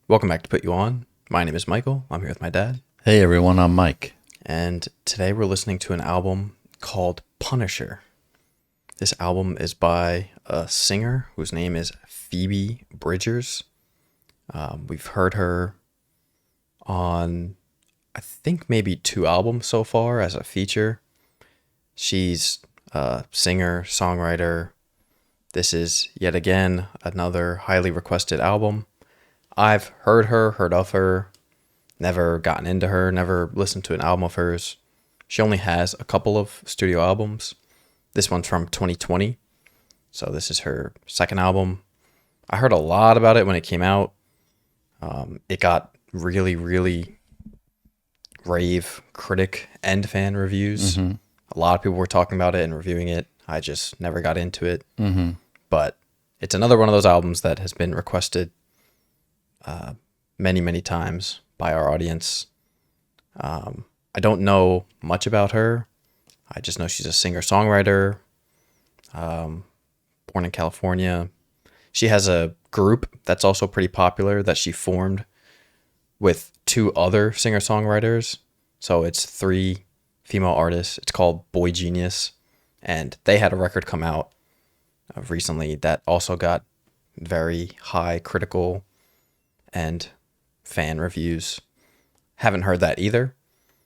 Welcome back to Put You On. My name is Michael. I'm here with my dad. Hey everyone, I'm Mike. And today we're listening to an album called Punisher. This album is by a singer whose name is Phoebe Bridgers. We've heard her on, I think, maybe 2 albums so far as a feature. She's a singer, songwriter. This is yet again another highly requested album. I've heard of her, never gotten into her, never listened to an album of hers. She only has a couple of studio albums. This one's from 2020, so this is her second album. I heard a lot about it when it came out. It got really, really rave critic and fan reviews. Mm-hmm. A lot of people were talking about it and reviewing it. I just never got into it. Mm-hmm. But it's another one of those albums that has been requested many, many times by our audience. I don't know much about her. I just know she's a singer-songwriter, born in California. She has a group that's also pretty popular that she formed with 2 other singer-songwriters. So it's 3 female artists. It's called Boy Genius. And they had a record come out recently that also got very high critical and fan reviews. Haven't heard that either.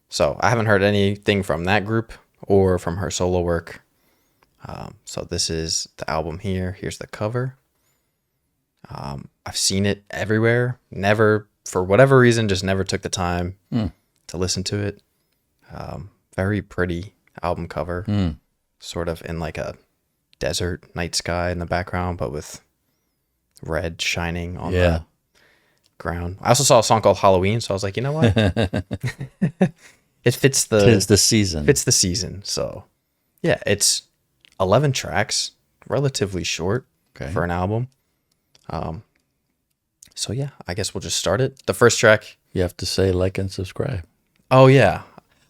So I haven't heard anything from that group or from her solo work. So this is the album here. Here's the cover. I've seen it everywhere. Never, for whatever reason, just never took the time to listen to it. Very pretty album cover. Sort of in like a desert night sky in the background, but with red shining on the ground. I also saw a song called Halloween, so I was like, you know what? It fits the... Tis the season. Fits the season, so... Yeah, it's 11 tracks, relatively short for an album. So yeah, I guess we'll just start it. The first track... You have to say like and subscribe. Oh, yeah.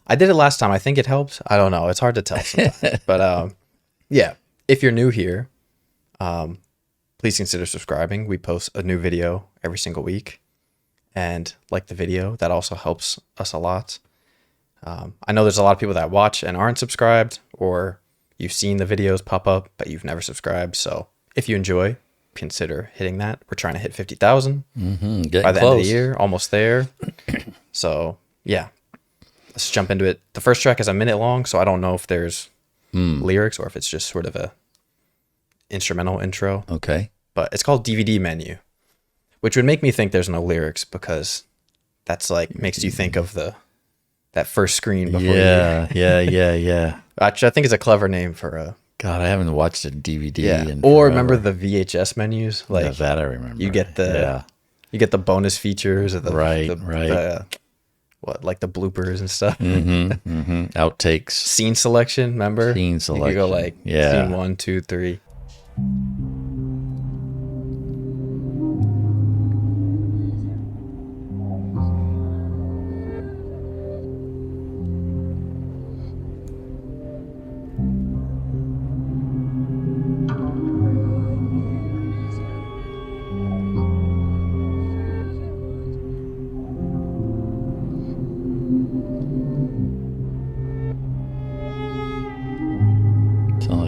I did it last time. I think it helped. I don't know. It's hard to tell sometimes. But yeah, if you're new here, please consider subscribing. We post a new video every single week. And like the video, that also helps us a lot. I know there's a lot of people that watch and aren't subscribed, or you've seen the videos pop up, but you've never subscribed. So if you enjoy, consider hitting that. We're trying to hit 50,000 by the end of the year, almost there. So yeah, let's jump into it. The first track is a minute long, so I don't know if there's lyrics or if it's just sort of a instrumental intro. Okay. But it's called DVD Menu, which would make me think there's no lyrics because that's like makes you think of that first screen before Yeah. Actually, I think it's a clever name for a... God, I haven't watched a DVD in Or forever. remember the VHS menus? Like, yeah, that I remember. You get the bonus features of the like the bloopers and stuff. Outtakes. Scene selection, remember? Scene selection. You could go like scene 1, 2, 3.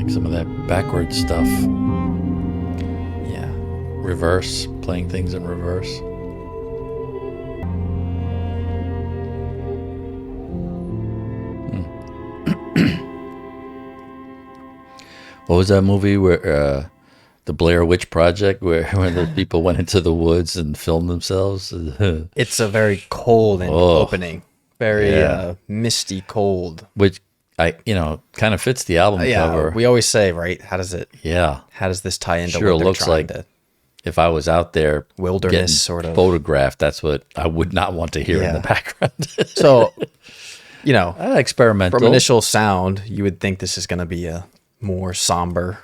Some of that backwards stuff. Yeah. Reverse, playing things in reverse. What was that movie where the Blair Witch Project, where the people went into the woods and filmed themselves? It's a very cold opening. Very misty cold. Which kind of fits the album cover. We always say, right? How does this tie into sure what they're looks trying like to... If I was out there wilderness sort of photographed, that's what I would not want to hear in the background. So, experimental. From initial sound, you would think this is going to be a more somber,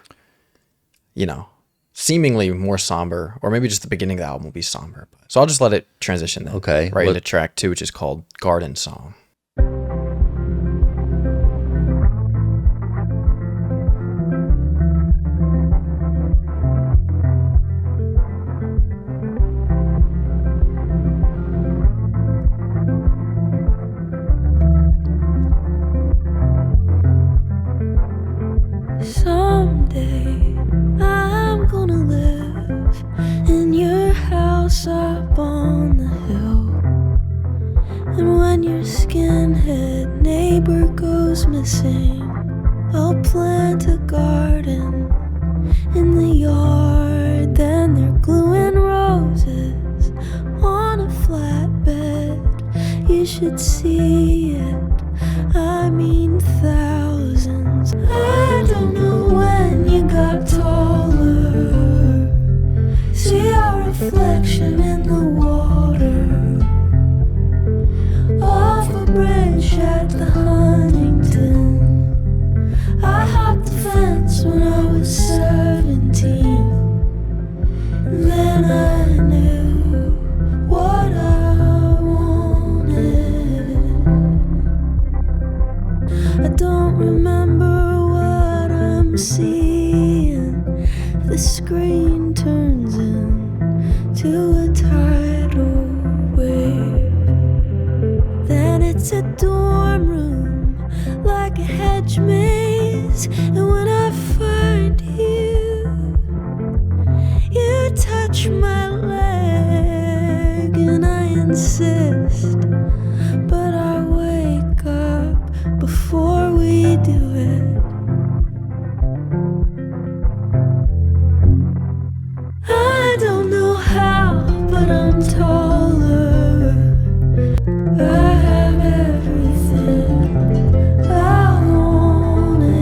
seemingly more somber, or maybe just the beginning of the album will be somber. So I'll just let it transition then. Okay. Right into track 2, which is called Garden Song. house up on the hill. And when your skinhead neighbor goes missing, I'll plant a garden in the yard. Then they're gluing roses on a flatbed. You should see it, I mean thousands. I don't know when you got taller. See our reflection in the water off a bridge at the Huntington. I hopped the fence when I was 17. And then I knew what I wanted. I don't remember what I'm seeing. The screen turns into a tidal wave. Then it's a dorm room like a hedge maze. And when I find you, you touch my leg and I insist. But I wake up before we do it. I don't know how, but I'm taller. I have everything I wanted.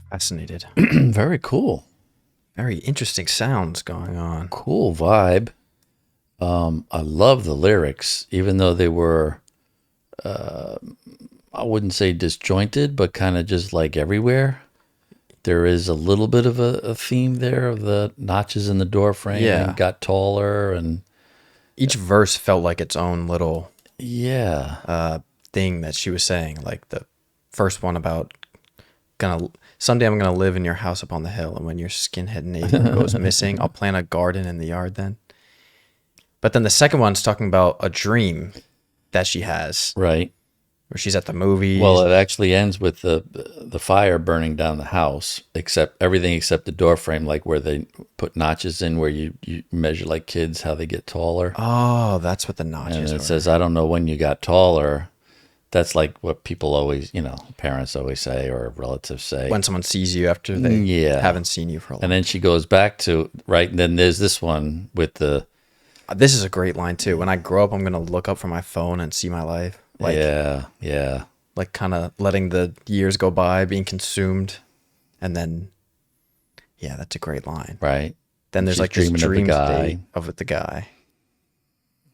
Fascinated. Very cool. Very interesting sounds going on. Cool vibe. I love the lyrics, even though they were, I wouldn't say disjointed, but kind of just like everywhere. There is a little bit of a theme there of the notches in the door frame and got taller, and each verse felt like its own little thing that she was saying. Like the first one about someday I'm gonna live in your house up on the hill, and when your skinhead neighbor goes missing, I'll plant a garden in the yard then. But then the second one's talking about a dream that she has, right, where she's at the movies. Well, it actually ends with the fire burning down the house, except everything except the door frame, like where they put notches in where you measure like kids how they get taller. Oh, that's what the notches And it are. says, I don't know when you got taller. That's like what people always, parents always say or relatives say. When someone sees you after they haven't seen you for a long time. And then she goes back to, right, and then there's this one with the... This is a great line too. When I grow up, I'm going to look up from my phone and see my life. Like, yeah. Like kind of letting the years go by, being consumed. And then, that's a great line. Right. Then there's like this dream state of the guy.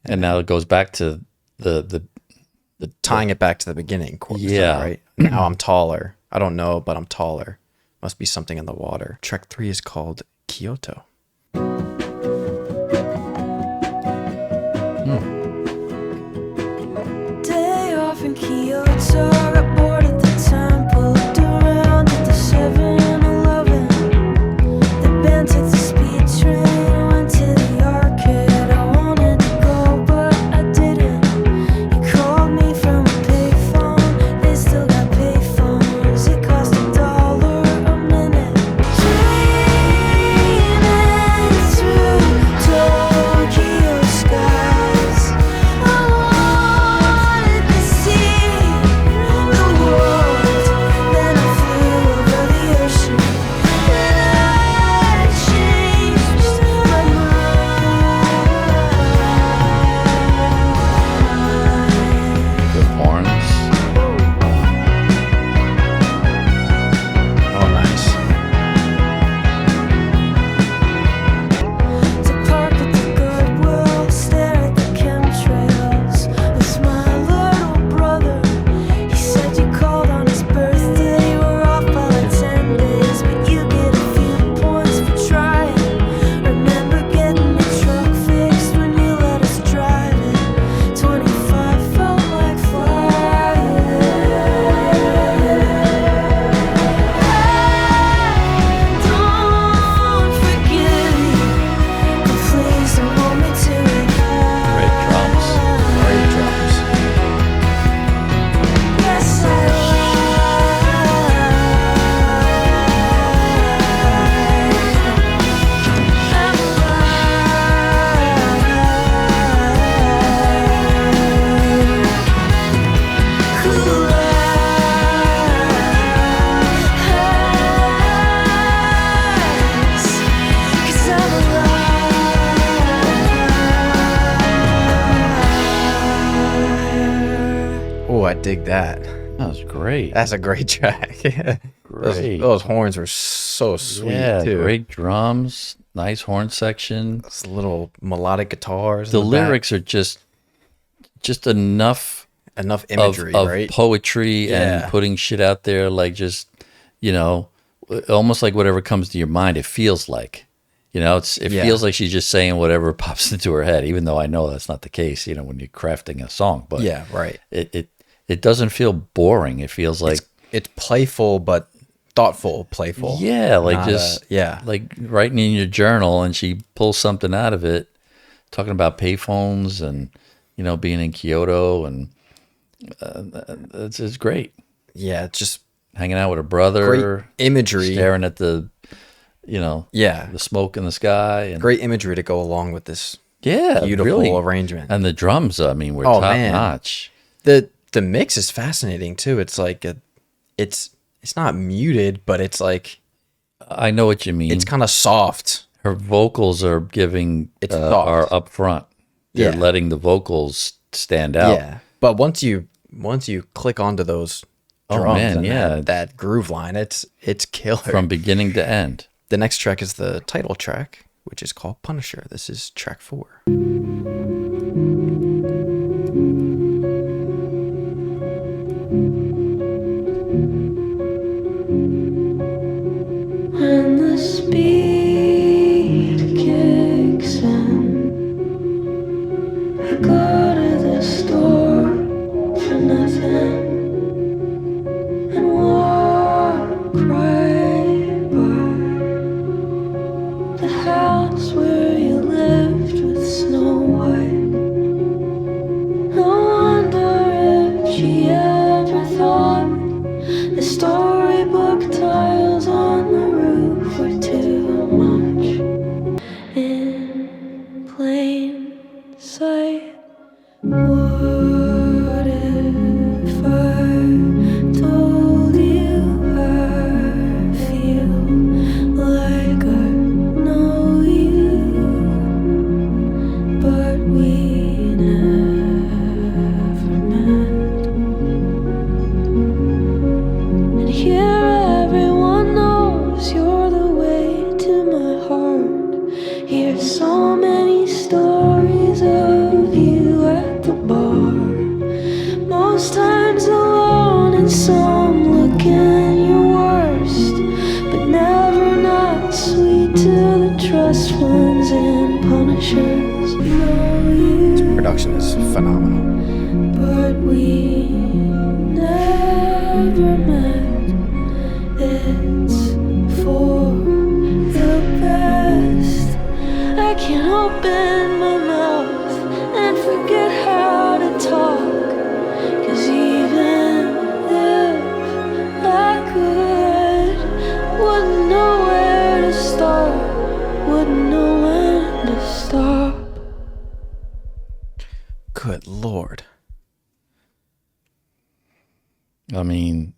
And now it goes back to the tying it back to the beginning chorus, right? Now I'm taller. I don't know, but I'm taller. Must be something in the water. Track 3 is called Kyoto. Day off in Kyoto, got bored at the temple, looked around at the 7-Eleven. The band took the speed train, went to the arcade. I wanted to go, but I didn't. You called me from a payphone, they still got payphones. It cost $1 a minute. Dreaming through Tokyo skies. dig that. That was great. That's a great track. Great. Those horns were so sweet too. Great drums, nice horn section. Those little melodic guitars. The in the back. lyrics are just enough imagery, of right? poetry Yeah. and putting shit out there, like just, you know, almost like whatever comes to your mind. It feels like, you know, it Yeah. feels like she's just saying whatever pops into her head, even though I know that's not the case, you know, when you're crafting a song. But Yeah, right. it doesn't feel boring. It feels like It's playful, but thoughtful, playful. yeah, like Not just yeah. like writing in your journal, and she pulls something out of it, talking about payphones and, you know, being in Kyoto, and it's great. Yeah, it's just Hanging out with her brother, great imagery. staring at the, you know, Yeah, the smoke in the sky, and great imagery to go along with this yeah, beautiful really. arrangement. And the drums, I mean, were Oh, top man. notch. The mix is fascinating too. It's like it's not muted, but it's like I know what you mean. it's kind of soft. Her vocals are giving It's soft. are up front. They're Yeah. letting the vocals stand out. Yeah, but once you click onto those Oh, drums man, and yeah. that groove line, it's killer. From beginning to end. The next track is the title track, which is called Punisher. This is track 4. When the speed kicks in, I go to the store for nothing and walk right by the house where you lived with Snow White. I wonder if she ever thought the storybook tiles on the roof were too much in plain sight. What if I told you I feel like I know you, but we never met? And here everyone knows you're the way to my heart. Hear so many stories of you at the bar. Most times alone and some looking your worst, but never not sweet to the trust funds and punishers. Know you, Production is phenomenal. but we never met. It's for the best. I can't open my mouth and forget how to talk. 'Cause even if I could, wouldn't know where to start, wouldn't know when to stop. Good Lord. I mean,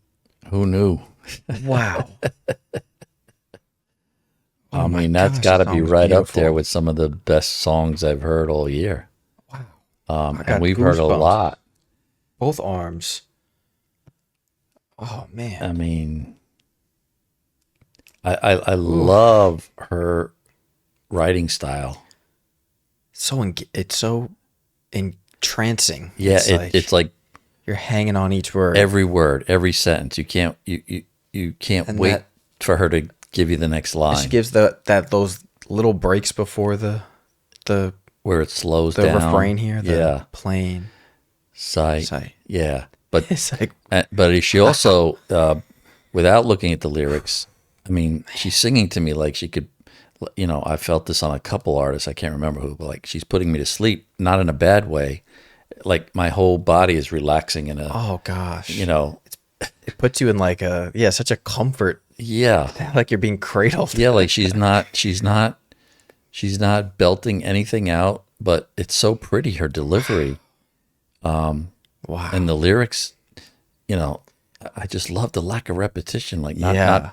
who knew? Wow. I Oh my mean, that's gosh, got to that be song's right up there beautiful. with some of the best songs I've heard all year. Wow. I got And we've heard a goosebumps. lot. Both arms. Oh man. I mean, I love her writing style. It's so entrancing. Yeah, it's it's like you're hanging on each word. every word, every sentence. You can't And wait that- for her to give you the next She line gives those little breaks before the where it slows down. refrain here. The yeah, plain sight. sight. Yeah, but It's like but she also, without looking at the lyrics, I mean, she's singing to me like she could. You know, I felt this on a couple artists. I can't remember who, but like she's putting me to sleep, not in a bad way. Like my whole body is relaxing in a. oh gosh. You know, It puts you in like such a comfort. yeah. Like you're being cradled. Yeah, like she's not belting anything out, but it's so pretty, her delivery. Wow. And the lyrics, you know, I just love the lack of repetition, like not Yeah.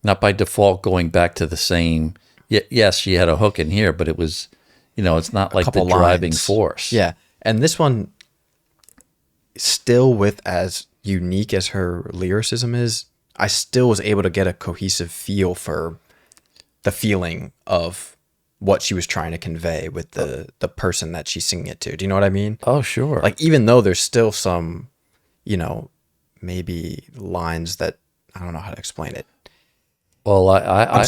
not by default going back to the same. Yes, she had a hook in here, but it was, you know, it's not like the couple driving lines. force. Yeah. And this one still with as unique as her lyricism is, I still was able to get a cohesive feel for the feeling of what she was trying to convey with the person that she's singing it to. Do you know what I mean? Oh, sure. Like, even though there's still some, you know, maybe lines that I don't know how to explain it. Well, I can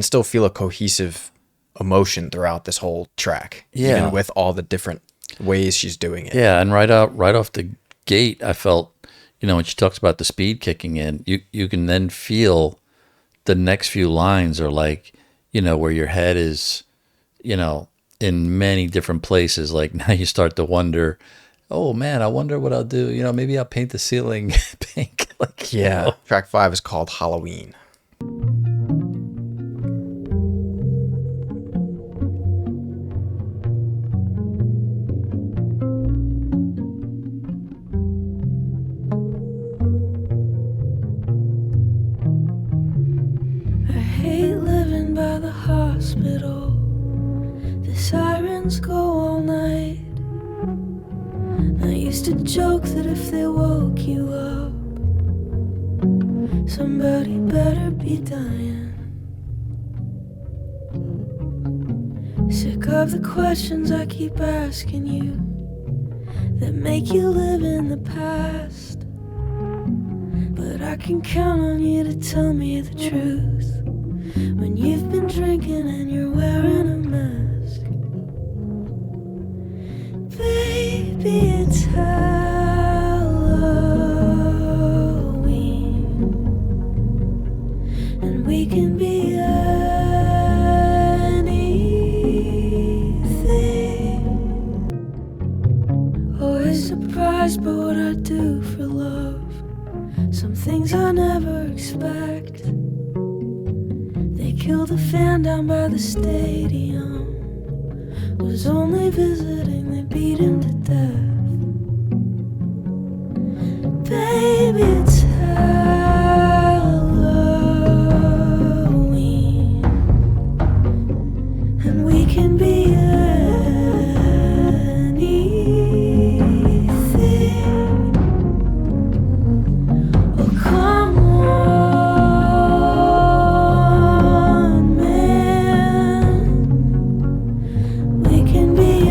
still feel a cohesive emotion throughout this whole track. Yeah. Even with all the different ways she's doing it. yeah, and right off the gate, I felt, when she talks about the speed kicking in, you can then feel the next few lines are like, where your head is, in many different places. Like now you start to wonder, oh man, I wonder what I'll do. Maybe I'll paint the ceiling pink. Like, Yeah. Track 5 is called Halloween. I hate living by the hospital. The sirens go all night. I used to joke that if they woke you up, somebody better be dying. Sick of the questions I keep asking you that make you live in the past. But I can count on you to tell me the truth when you've been drinking and you're wearing a mask. Baby, it's Halloween, and we can be anything. Always surprised by what I do for love. Some things I never expect. They killed a fan down by the stadium. Was only visiting, they beat him to death. Baby, it's Halloween, and we can be anything. Oh, come on, man. We can be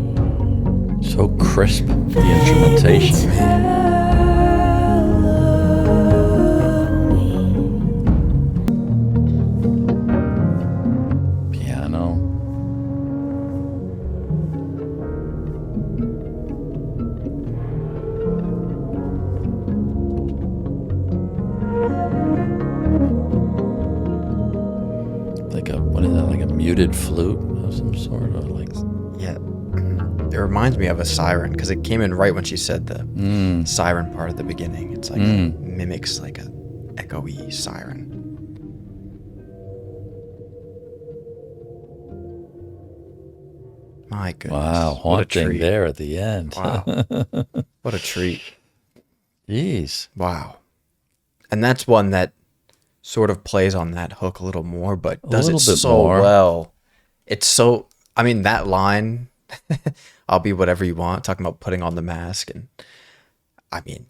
anything. So crisp, the instrumentation. Piano. What is that, like a muted flute of some sort? Or like, Yeah. It reminds me of a siren because it came in right when she said the siren part at the beginning. It's like it mimics like a echoey siren. My goodness. wow, What a haunting treat. there at the end. Wow. What a treat. Jeez. Wow. And that's one that sort of plays on that hook a little more, but does it little bit so more. well. It's so, I mean, that line, I'll be whatever you want, talking about putting on the mask. And I mean,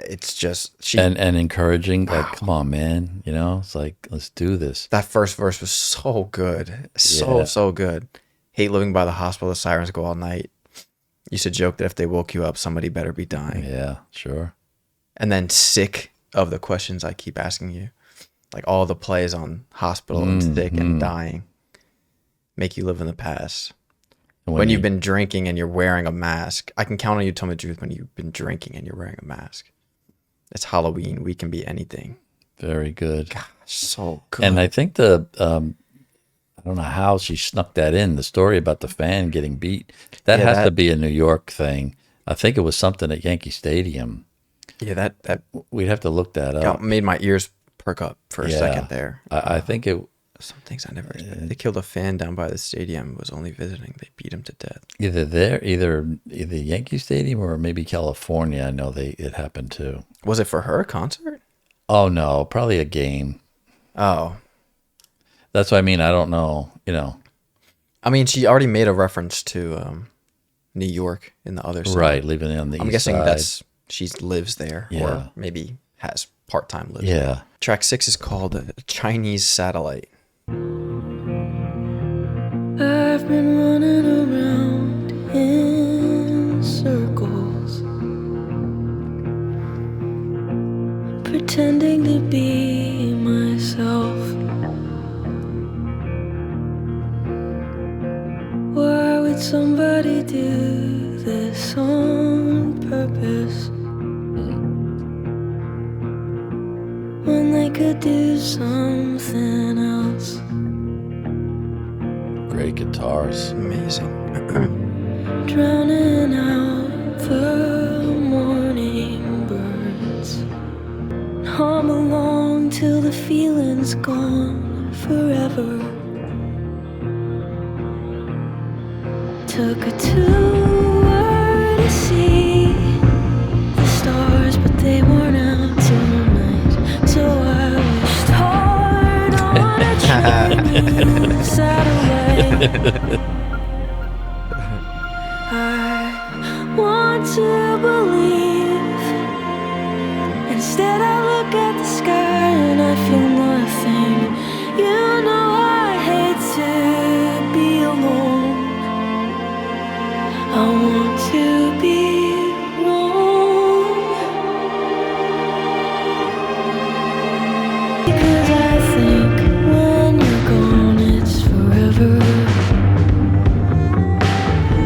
it's just, And encouraging, like, come on, man. It's like, let's do this. that first verse was so good. Yeah. So good. Hate living by the hospital, the sirens go all night. Used to joke that if they woke you up, somebody better be dying. Yeah, sure. And then sick of the questions I keep asking you. Like all the plays on hospital and sick and dying make you live in the past. And When you've been drinking and you're wearing a mask, I can count on you to tell me the truth when you've been drinking and you're wearing a mask. It's Halloween. We can be anything. Very good. Gosh, so good. And I think I don't know how she snuck that in, the story about the fan getting beat. That Yeah, has to that- be a New York thing. I think it was something at Yankee Stadium. yeah, that We'd have to look that up. made my ears perk up for a Yeah. second there. I think it Some things I never expected. They killed a fan down by the stadium. Was only visiting. They beat him to death. either Yankee Stadium or maybe California. I know it happened too. Was it for her concert? Oh no, probably a game. Oh, That's what I mean. I don't know. I mean, she already made a reference to New York in the other song. Right, living on the I'm east guessing side. she lives there, Yeah. or maybe has part-time lives Yeah. there. Track 6 is called Chinese Satellite. I've been running around in circles, pretending to be myself. Why would somebody do this on purpose when they could do something else? Great guitars. Amazing. Drowning out the morning birds, hum along till the feeling's gone forever. Took a tour to see the stars, but they weren't out tonight. So I wished hard on a Chinese satellite. I want to believe. Instead I look at the sky and I feel nothing. You know I hate to be alone. I want to be wrong, because I think when you're gone it's forever.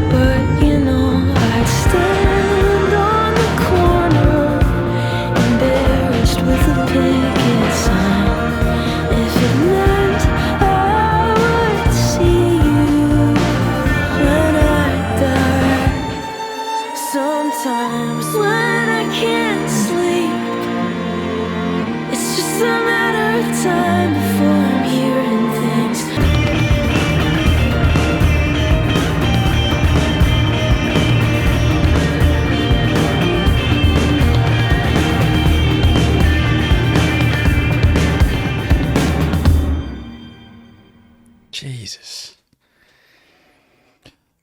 But you know I'd stand on the corner, embarrassed with a picket sign, if it meant I would see you when I die. Sometimes when I can't sleep, it's just a matter of time before I'm hearing things. Jesus.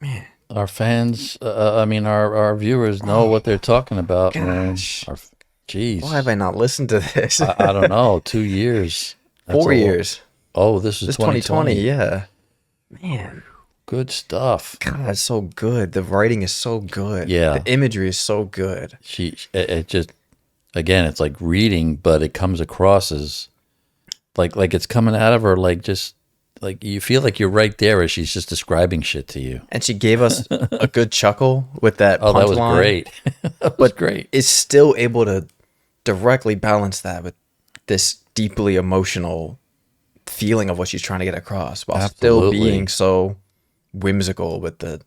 Man. Our fans, our viewers know what they're talking about, man. Gosh. Jeez. Why have I not listened to this? I don't know. 2 years. That's 4 a lot. years. Oh, this is This 2020. 2020, yeah. Man. Good stuff. God, it's so good. The writing is so good. Yeah. The imagery is so good. It just, again, it's like reading, but it comes across as like it's coming out of her, like just like you feel like you're right there as she's just describing shit to you. And she gave us a good chuckle with that Oh, that was punchline, great. That was great. is still able to directly balance that with this deeply emotional feeling of what she's trying to get across, while still Absolutely. being so whimsical with the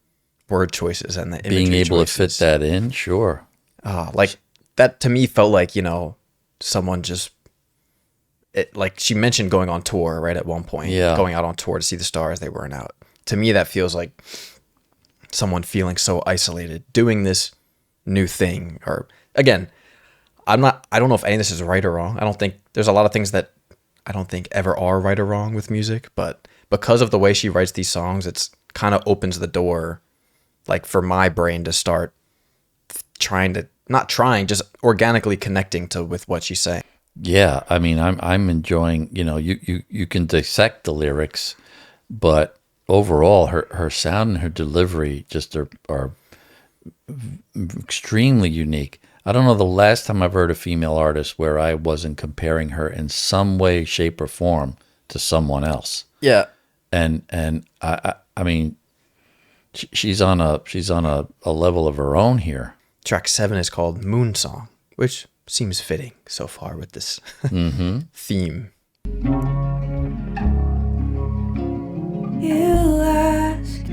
word choices and the imagery Being able to fit choices. that in, sure. Like that to me felt like, you know, someone just like she mentioned going on tour right at one point. Yeah. Going out on tour to see the stars, they weren't out. To me that feels like someone feeling so isolated doing this new thing. Or again, I don't know if any of this is right or wrong. I don't think there's a lot of things that I don't think ever are right or wrong with music, but because of the way she writes these songs, it's kind of opens the door like for my brain to start just organically connecting with what she's saying. Yeah, I mean, I'm enjoying. You know, you can dissect the lyrics, but overall, her sound and her delivery just are extremely unique. I don't know the last time I've heard a female artist where I wasn't comparing her in some way, shape, or form to someone else. Yeah. And I mean, she's on a level of her own here. Track 7 is called Moon Song, which seems fitting so far with this theme. You asked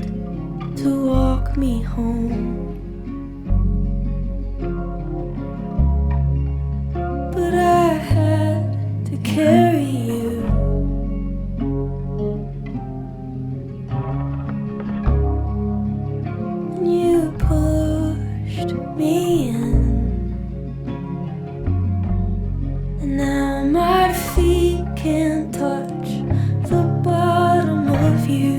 to walk me home, but I had to carry you. And you pushed me in, and now my feet can't touch the bottom of you.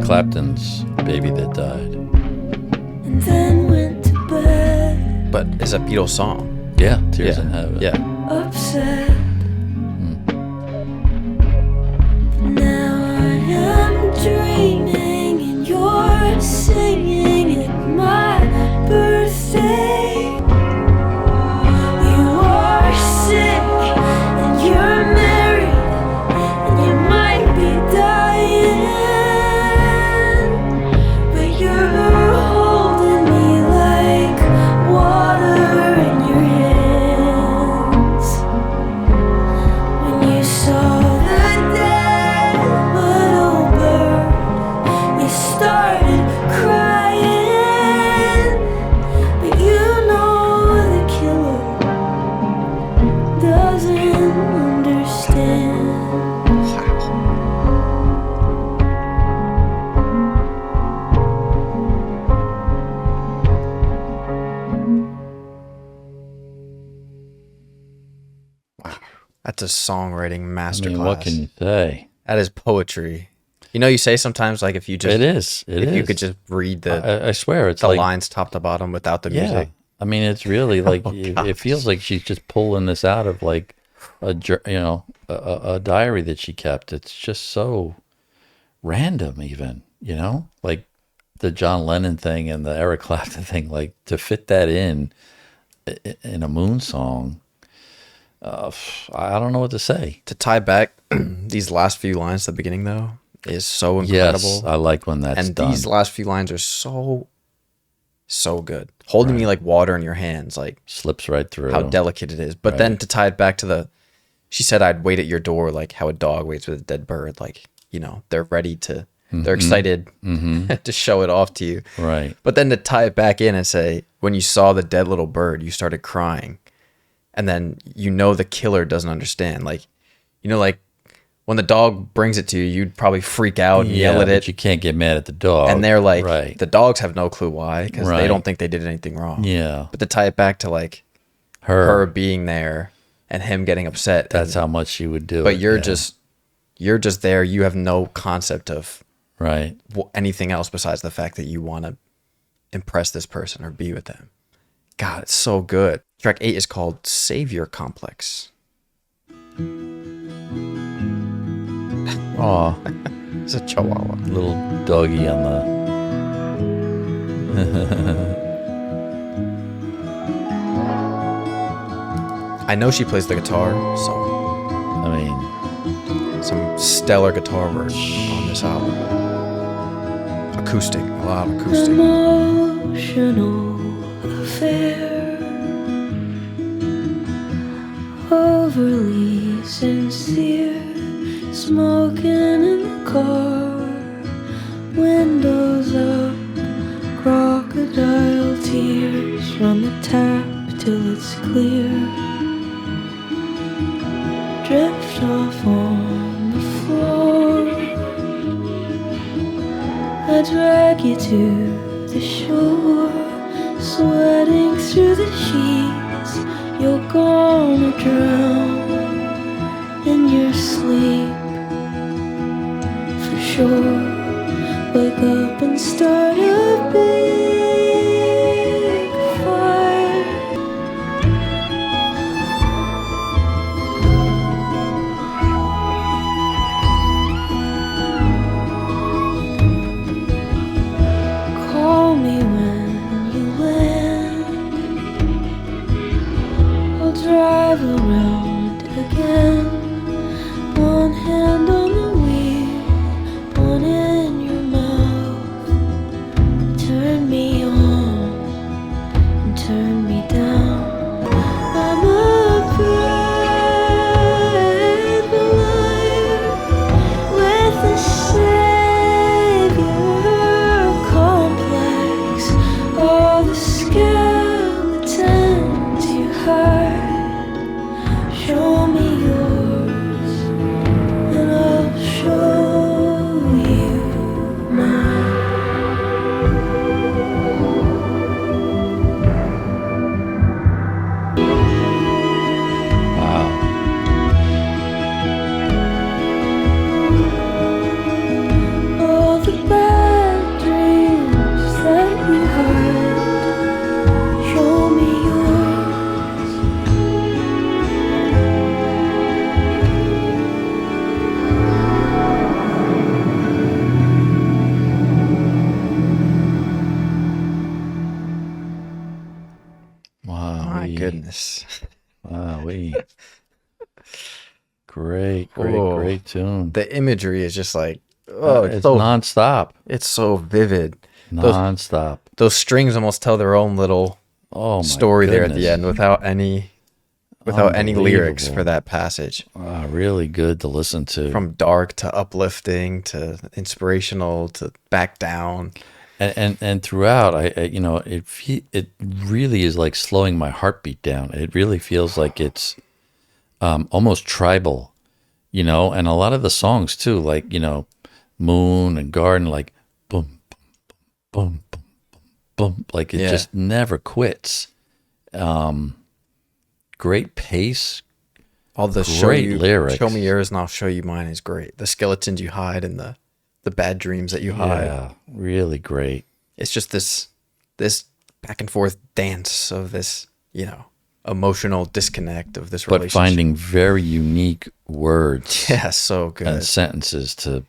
Clapton's baby that died. and then went to bed But it's a Beatles song. Yeah, Tears in Heaven. Yeah. upset. Now I am dreaming and you're singing at my birthday. You are sick and you're married and you might be dying, but you're holding me like water in your hands. When you saw the dead little bird, you started crying, but you know the killer doesn't understand. That's a songwriting I masterclass. mean, what can you say? That is poetry. You know, you say sometimes like if you just It is. if you could just read the I swear, it's the like lines top to bottom without the yeah. music. I mean, it's really like Oh, it feels like she's just pulling this out of like a diary that she kept. It's just so random, even like the John Lennon thing and the Eric Clapton thing. Like to fit that in a Moon song. I don't know what to say. To tie back these last few lines at the beginning though is so incredible. Yes, I like when that's and done. these last few lines are so good. Holding me like water in your hands, like Slips right through. how delicate it is. But then to tie it back to she said I'd wait at your door like how a dog waits with a dead bird. Like, they're ready to, they're excited to show it off to you. Right. But then to tie it back in and say, when you saw the dead little bird, you started crying. And then the killer doesn't understand. Like, like when the dog brings it to you, you'd probably freak out and yell at but it. you can't get mad at the dog. And they're like, right. the dogs have no clue why, because Right. they don't think they did anything wrong. Yeah. But to tie it back to like her being there and him getting upset. That's how much she would do it. But you're just there. You have no concept of right. anything else besides the fact that you want to impress this person or be with them. God, it's so good. Track 8 is called Savior Complex. Aw, It's a chihuahua. little doggy on the. I know she plays the guitar, so I mean, some stellar guitar work on this album. Acoustic, a lot of acoustic. Emotional affair, overly sincere, smoking in the car, windows up, crocodile tears, run the tap till it's clear, drift off on the floor, I drag you to the shore, sweating through the sheets, you're gonna drown in your sleep, for sure. Wake up and start a big fire. Call me when you land, I'll drive around again. One hand on the wheel, one in your mouth. Turn me on and turn me down. I'm a brave liar with a savior complex. All the skeletons you hide, show me your goodness. Wow, great Oh. tune. The imagery is just like, oh, It's nonstop. it's so vivid. Nonstop. Those strings almost tell their own little story there at the end without any lyrics for that passage. Really good to listen to. From dark to uplifting to inspirational to back down. And throughout, it really is like slowing my heartbeat down. It really feels like it's almost tribal, and a lot of the songs too, like, Moon and Garden, like boom, boom, boom, boom, boom, boom, like it just never quits. Great pace. All the great lyrics. Show me yours and I'll show you mine is great. The skeletons you hide and the bad dreams that you hide. Yeah, really great. It's just this back and forth dance of this, emotional disconnect of this relationship. But finding very unique words. Yeah, so good. And sentences to...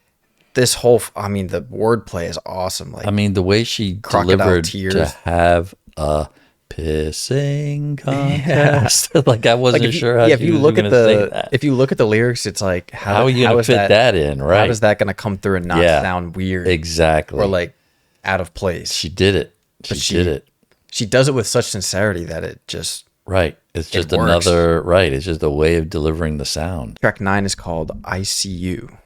This whole, the wordplay is awesome. Like, the way she delivered tears. To have a pissing contest. Like, I wasn't sure how she was going to say that. If you look at the lyrics, it's like, how are you going to fit that in, right? How is that going to come through and not sound weird? Exactly. Or like out of place. She did it. She did it. She does it with such sincerity that it just... Right. It's just another... Right. It's just a way of delivering the sound. Track 9 is called I See You.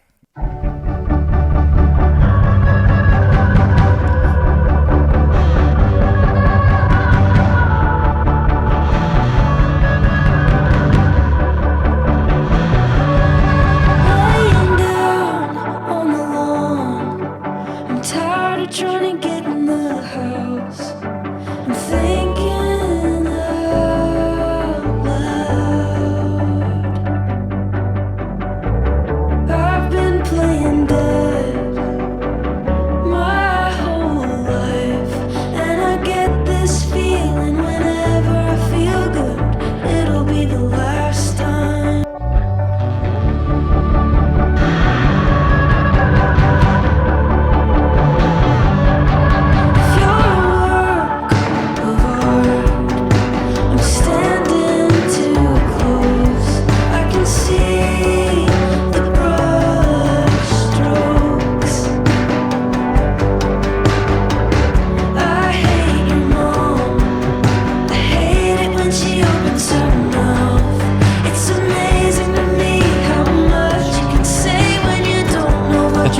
Trying to get in the house. I'm thinking out loud. I've been playing dead my whole life, and I get this feeling whenever I feel good, it'll be the last time.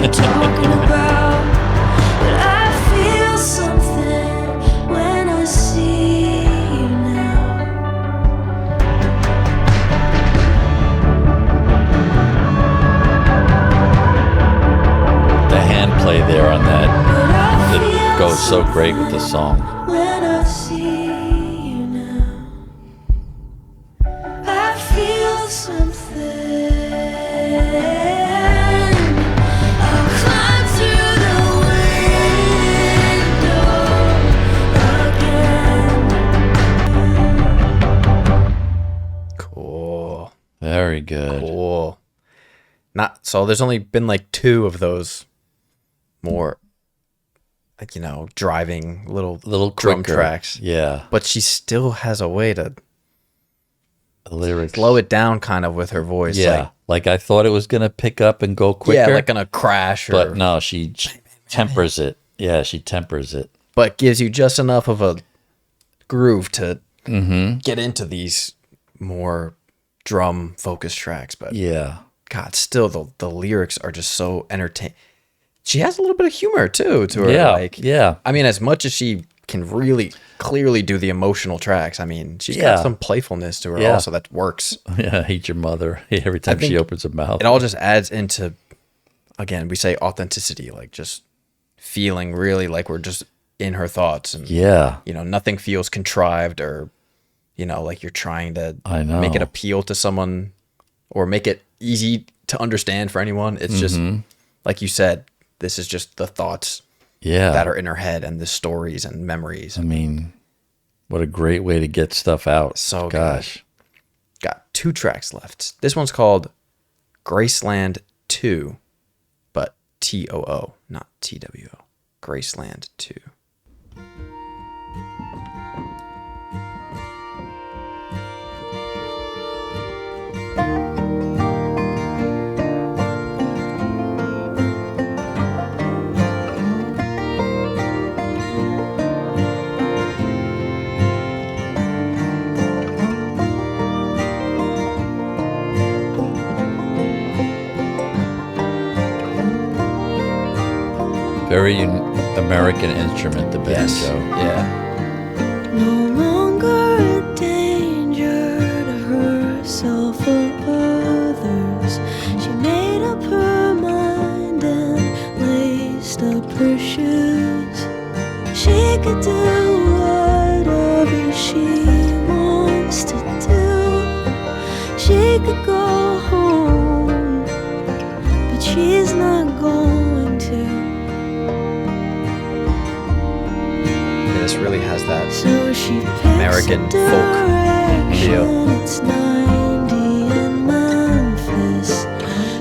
Talking about, but I feel something when I see you now. The hand play there on that, it goes so great with the song. When I see you now, I feel something. Very good. Cool. So there's only been like 2 of those more, like, driving little drum quicker. tracks. Yeah. But she still has a way to lyrics. slow it down kind of with her voice. Yeah. Like I thought it was going to pick up and go quicker. Yeah, like gonna crash. But no, she tempers it. Yeah, she tempers it. But gives you just enough of a groove to get into these more drum focused tracks. But yeah, God, still the lyrics are just so entertaining. She has a little bit of humor too to her. Yeah, like, as much as she can really clearly do the emotional tracks, she's got some playfulness to her also that works. Yeah, I hate your mother every time she opens her mouth. It all just adds into, again, we say authenticity, like just feeling really like we're just in her thoughts, and nothing feels contrived or like you're trying to make it appeal to someone or make it easy to understand for anyone. It's just like you said, this is just the thoughts that are in her head and the stories and memories. What a great way to get stuff out. So gosh, good. Got 2 tracks left. This one's called Graceland 2, but TOO, not TWO. Graceland 2. Very American instrument, the banjo. Yeah. No longer a danger to herself or others. She made up her mind and laced up her shoes. She could do whatever she wants to do. She could go home, but she's not going to. This really has that So she picks American a folk feel. direction. It's 90 in Memphis.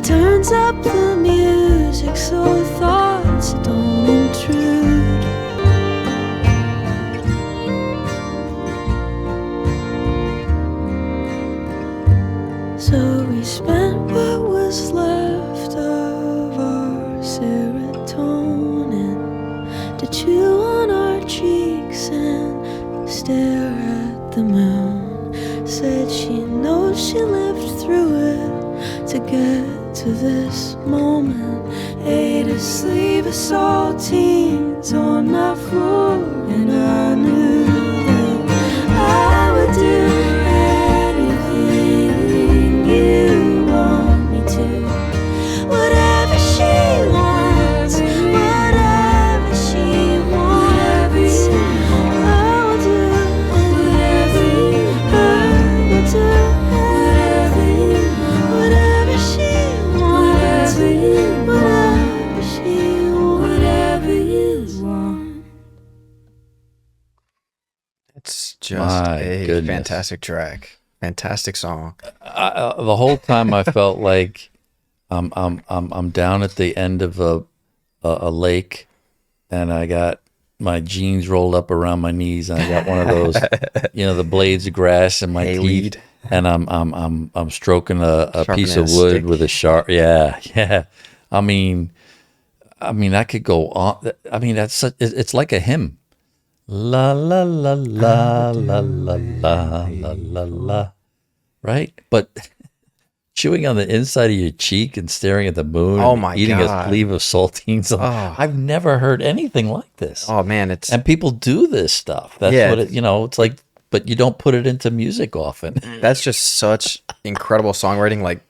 Turns up the music so thoughts don't intrude. So we spent what was left of our serotonin to chew on our cheeks and stare at the moon. Said she knows she lived through it to get to this moment. Ate a sleeve of saltines on my floor, and I knew that I would do anything you want me to. Whatever she wants, whatever she wants, I will do whatever her will do. Whatever she wants, whatever she wants, whatever you want. It's just My a goodness. fantastic track. Fantastic song. The whole time I felt like I'm down at the end of a lake, and I got my jeans rolled up around my knees, and I got one of those, the blades of grass in my Hay teeth, weed. and I'm stroking a piece Sharpening of a wood stick. with a sharp. Yeah. I mean, I could go on. I mean, it's like a hymn. La la la la la la la la la la. Right, but chewing on the inside of your cheek and staring at the moon. Oh and my eating God. a sleeve of saltines. Oh. I've never heard anything like this. Oh man, it's And people do this stuff. That's Yeah. what it's like. But you don't put it into music often. that's just such incredible songwriting. Like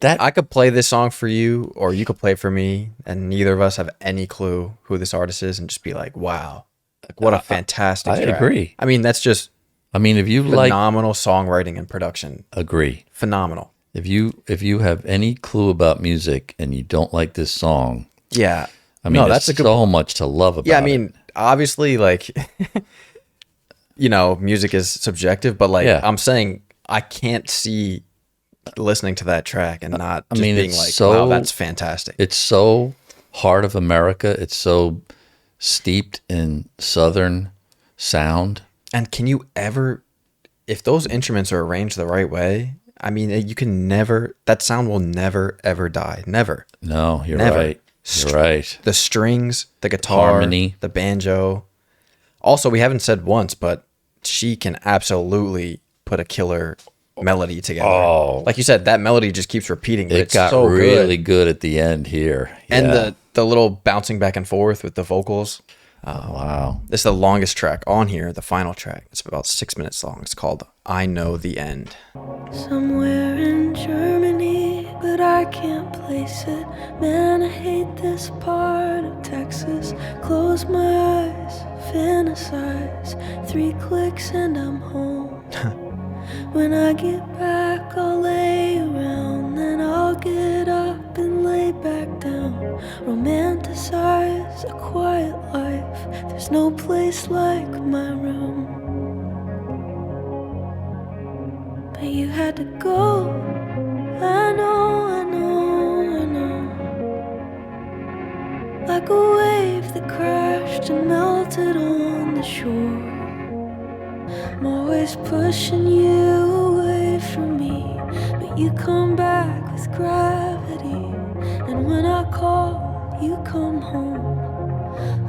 That I could play this song for you, or you could play it for me, and neither of us have any clue who this artist is, and just be like, "Wow, like what a fantastic!" I track. agree. I mean, that's just if you like, phenomenal songwriting and production. agree. Phenomenal. If you have any clue about music and you don't like this song, Yeah. I mean, no, that's that's a good. so much to love about. Yeah, I it. mean, obviously, like, music is subjective, but like, Yeah. I'm saying I can't see listening to that track and not just mean, being it's like, so- wow, that's fantastic. It's so heart of America. It's so steeped in Southern sound. And can you ever, if those instruments are arranged the right way, I mean, you can never, that sound will never, ever die. Never. No, you're Never. right. You're right. The strings, the guitar, Harmony. the banjo. Also, we haven't said once, but she can absolutely put a killer melody together. Oh. Like you said, that melody just keeps repeating. But It it's got so really good. good at the end here. And Yeah. the little bouncing back and forth with the vocals. Wow. This is the longest track on here, the final track. It's about 6 minutes long. It's called I Know the End. Somewhere in Germany, but I can't place it. Man, I hate this part of Texas. Close my eyes, fantasize. 3 clicks and I'm home. When I get back, I'll lay around, then I'll get up and lay back down. Romanticize a quiet life. There's no place like my room. But you had to go. I know, I know, I know. Like a wave that crashed and melted on the shore. I'm always pushing you away from me, but you come back with gravity. And when I call, you come home.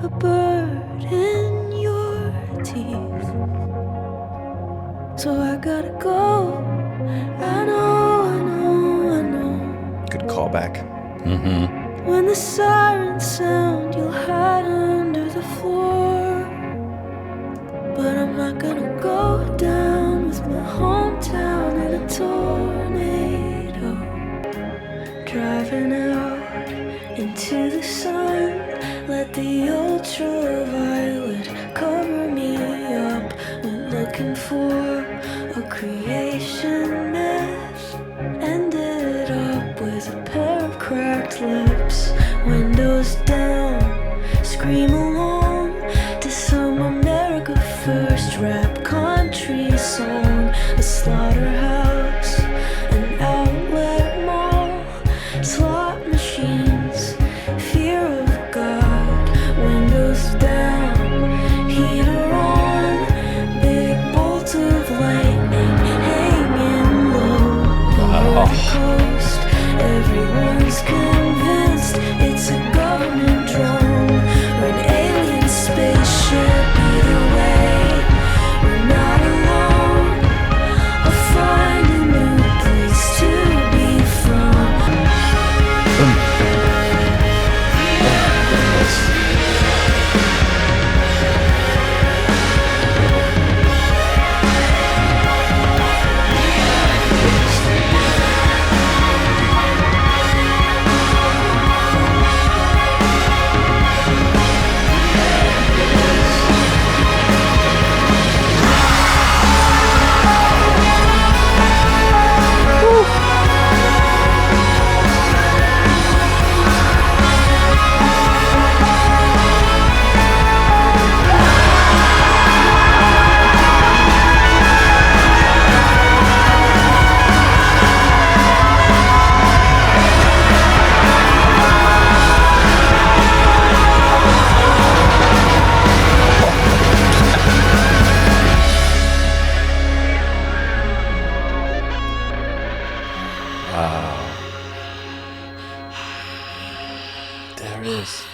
A bird in your teeth. So I gotta go. I know, I know, I know. Good callback. When the sirens sound, you'll hide under the floor. But I'm not gonna go down with my hometown in a tornado. Driving out into the sun, let the ultraviolet cover me up. We're looking for a creation myth. Ended up with a pair of cracked lips. Windows down, scream along to some America First rap country song. A slaughterhouse, an outlet mall, slot machines, fear of God. Windows down, heater on, big bolt of lightning hanging low over the coast. Everyone's convinced it's a government drone or an alien spaceship. Either way, we're not alone. I'll find a new place to be from. There it is.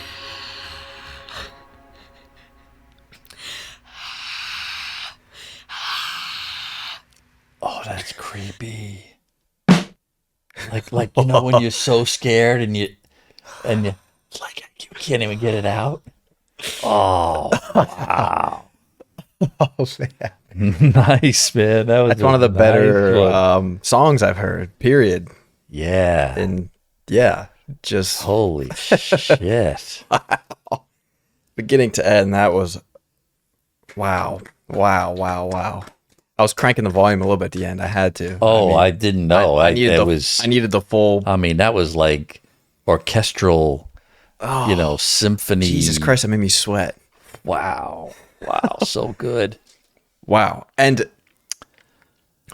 Oh, that's creepy. Like you know when you're so scared and you like you can't even get it out. Oh, wow. Oh, man. Nice, man. That's one of the better songs I've heard, period. Yeah. And yeah, just Holy shit. beginning to end, that was wow. I was cranking the volume a little bit at the end. I had to. Oh, I didn't know. I needed the full. I mean, that was like orchestral, symphony. Jesus Christ, that made me sweat. Wow. So good. Wow. And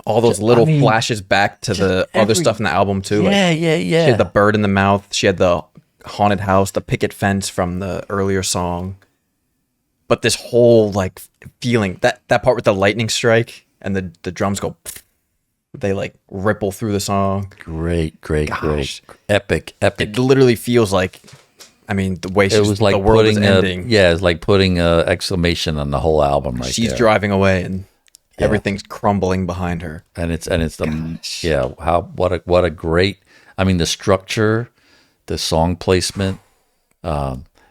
all those little flashes back to the other stuff in the album too. Yeah. She had the bird in the mouth. She had the haunted house, the picket fence from the earlier song. But this whole like feeling, that part with the lightning strike and the drums go, they like ripple through the song. Great. Epic. It literally feels like, I mean, the way It was like the world is ending. it's like putting an exclamation on the whole album right She's there. driving away and everything's crumbling behind her. And it's what a great, I mean, the structure, the song placement,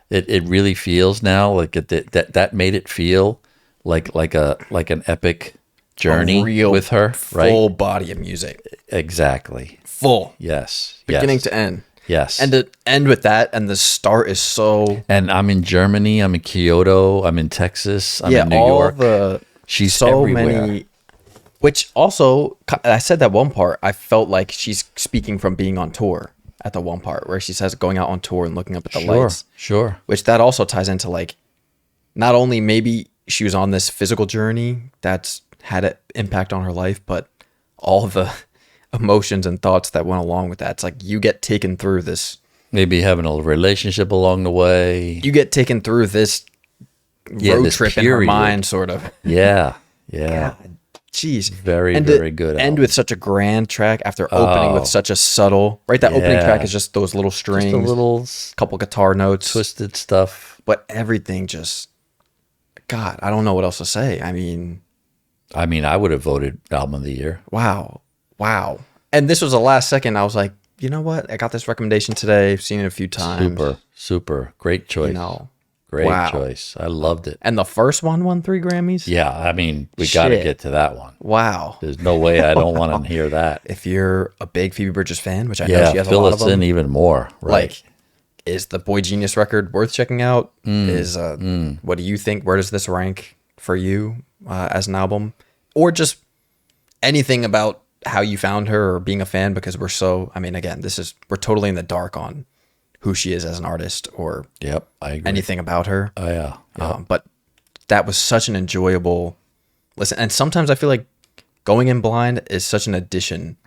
it really feels now like that made it feel like an epic journey real with her, right? Full body of music. Exactly. Full. Yes. Beginning to end. Yes. And to end with that, and the start is so. And I'm in Germany. I'm in Kyoto. I'm in Texas. I'm in New all York. She's so everywhere. many. Which also, I said that one part, I felt like she's speaking from being on tour at the one part where she says going out on tour and looking up at the lights. Sure. Which that also ties into like, not only maybe she was on this physical journey that's had an impact on her life, but all the emotions and thoughts that went along with that. It's like you get taken through this. Maybe having a relationship along the way. You get taken through this road this trip period. in her mind, sort of. Yeah. Jeez. Very good End album. with such a grand track after opening with such a subtle, right? That opening Yeah. track is just those little strings, Just a little couple guitar notes, twisted stuff. but everything just, God, I don't know what else to say. I mean, I would have voted album of the year. wow. And this was the last second. I was like, you know what? I got this recommendation today. I've seen it a few times. Super. Great choice. You know, Great wow. choice. I loved it. And the first one won 3 Grammys? Yeah, I mean, we got to Shit. get to that one. Wow. There's no way I don't want to hear that. If you're a big Phoebe Bridgers fan, which I know Yeah, she has a fill lot of us in them, even more. Right. like, is the Boy Genius record worth checking out? What do you think? Where does this rank for you as an album? Or just anything about how you found her or being a fan, because we're so, I mean, again, we're totally in the dark on who she is as an artist or Yep, I agree. anything about her. Oh, yeah. But that was such an enjoyable listen. And sometimes I feel like going in blind is such an addition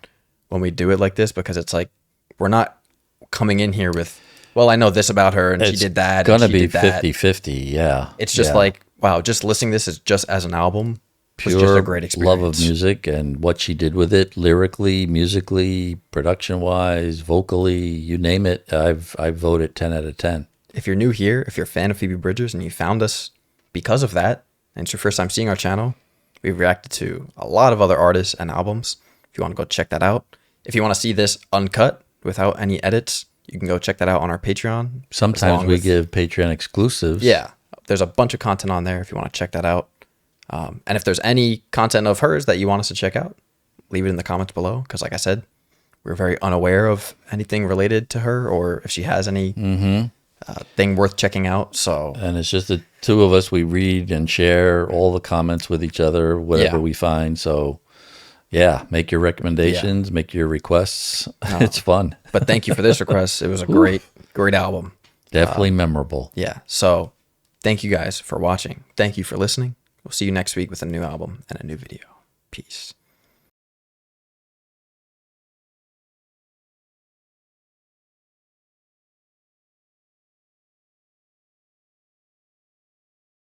when we do it like this, because it's like we're not coming in here with, well, I know this about her and she did that. It's going to and she be did that. 50-50, yeah. It's just yeah. like, wow, just listening to this is just as an album was just a great experience. Love of music and what she did with it, lyrically, musically, production-wise, vocally, you name it. I vote it 10 out of 10. If you're new here, if you're a fan of Phoebe Bridgers and you found us because of that, and it's your first time seeing our channel, we've reacted to a lot of other artists and albums. If you want to go check that out. If you want to see this uncut without any edits, you can go check that out on our Patreon. Sometimes we give Patreon exclusives. Yeah, there's a bunch of content on there if you want to check that out. And if there's any content of hers that you want us to check out, leave it in the comments below. Because like I said, we're very unaware of anything related to her or if she has any thing worth checking out. So, And it's just the two of us. We read and share all the comments with each other, whatever Yeah. we find. So, yeah, make your recommendations, make your requests. It's fun. but thank you for this request. It was a great album. Definitely memorable. Yeah. So thank you guys for watching. Thank you for listening. We'll see you next week with a new album and a new video. Peace.